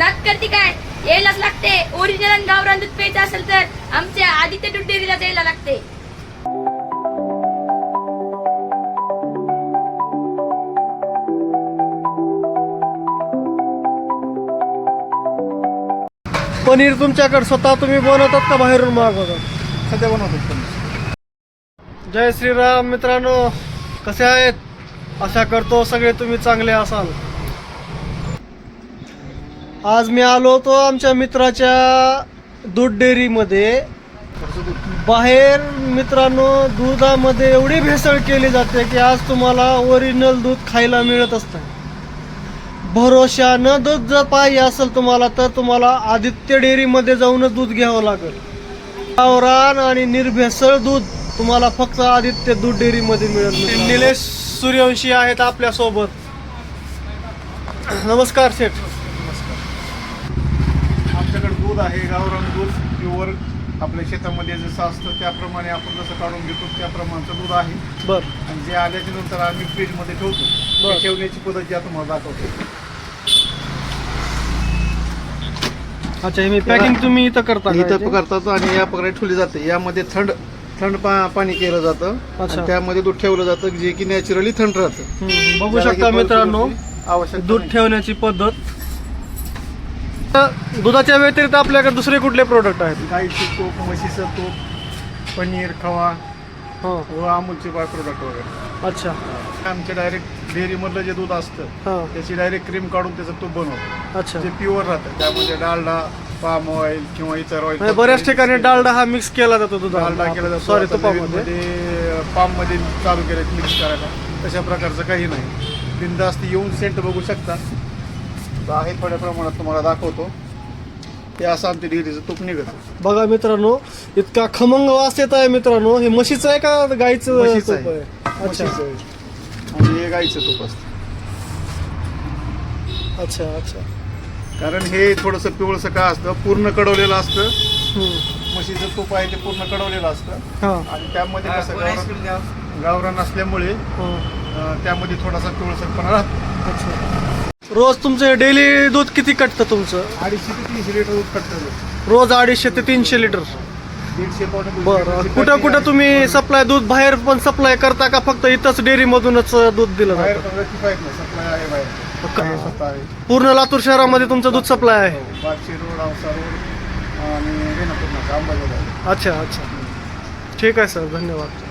नाक करते काय? यायलाच लागते. ओरिजिनल आणि गावरान दूध प्यायचं असेल तर आमच्या आदित्य दूध डेअरीला जायला लागते. पनीर तुमच्याकडे स्वतः तुम्ही बनवतात का बाहेरून मागवतात? सध्या बनवतो. जय श्रीराम मित्रांनो, कसे आहेत? आशा करतो सगळे तुम्ही चांगले असाल. आज मी आलो होतो आमच्या मित्राच्या दूध डेअरीमध्ये. बाहेर मित्रांनो दुधामध्ये एवढी भेसळ केली जाते की आज तुम्हाला ओरिजिनल दूध खायला मिळत असतं. भरोशानं दूध जर पाहिजे असेल तुम्हाला तर तुम्हाला आदित्य डेअरीमध्ये जाऊनच दूध घ्यावं लागेल. गावरान आणि निर्भेसळ दूध तुम्हाला फक्त आदित्य दूध डेअरीमध्ये मिळेल. निलेश सूर्यवंशी आहेत आपल्या सोबत. नमस्कार शेठ. आमच्याकडे दूध आहे, गावरान दूध प्युअर आपल्या शेतामध्ये जसं असतं त्याप्रमाणे आपण जसं काढून घेतो त्या प्रमाणचं दूध आहे. बर. आणि जे आल्याच्या नंतर आम्ही फ्रीजमध्ये ठेवतो. बरं. ते ठेवण्याची पद्धत जी तुम्हाला दाखवतो. अच्छा, हे मी पॅकिंग तुम्ही इथं करता का इथं याची? करतात आणि या प्रकारे ठेवली जाते. यामध्ये थंड पाणी केलं जातं अच्छा. आणि त्यामध्ये दूध ठेवलं जातं जे की नॅचरली थंड राहतं. बघू ज्याला शकता की मित्रांनो आवश्यक दूध ठेवण्याची पद्धत. दुधाच्या व्यतिरिक्त आपल्याकडे दुसरे कुठले प्रोडक्ट आहेत? गाईची तूप, म्हशीचं तूप, पनीर, खवा हां. व अमूलचे बाय प्रोडक्ट वगैरे. अच्छा. आमच्या डायरेक्ट डेअरीमधलं जे दूध असतं हां. त्याची डायरेक्ट क्रीम काढून त्याचं तूप बनवतो. अच्छा. जे प्युअर राहतं त्यामध्ये डालडा, पाम ऑइल किंवा इतर म्हणजे ऑइल बऱ्याच ठिकाणी डालडा हा मिक्स केला जातो दुधात. डालडा केला जातो. सॉरी, आता तुपामध्ये. नवीनमध्ये पाममध्ये चालू केलं मिक्स करायला. तशा प्रकारचं काही नाही. बिनधास्त येऊन सेंट बघू शकता. तर आहे थोड्या प्रमाणात तुम्हाला दाखवतो. हे असं आमच्या डेअरीचं तूप निघतं. बघा मित्रांनो, इतका खमंग वास येत आहे मित्रांनो. हे म्हशीचं आहे का गाईचं म्हशीचं तूप आहे. आहे? अच्छा म्हशीचं आहे. आणि हे गाईचं तूप असतं. अच्छा अच्छा. कारण हे थोडंसं पिवळसं का असतं, पूर्ण कडवलेलं असतं. हम्म. म्हशीचं तूप आहे ते पूर्ण कडवलेलं असतं. हां. आणि त्यामध्ये कसं गावरान असल्यामुळे हां. त्यामध्ये थोडासा पिवळसरपणा राहतो. अच्छा. रोज तुमचं डेली दूध किती कटतं तुमचं? 250 ते 300 लिटर दूध कटतं. रोज 250 ते 300 लिटर. 150 पावणे 200 बरं. लिटरची कुठं packing कुठं आहे. तुम्ही सप्लाय दूध बाहेर पण सप्लाय करता का फक्त इथंच डेअरी मधूनच दूध दिलं बाहेर जातं? पण रखीफ आहेत ना, सप्लाय आहे बाहेर. आहे, स्वतः आहे. पूर्ण लातूर शहरामध्ये तुमचं दूध सप्लाय आहे? बागशी रोड, औसा रोड आणि रेणापूर नाका, अंबाजोगाई. अच्छा अच्छा. ठीक आहे सर, धन्यवाद.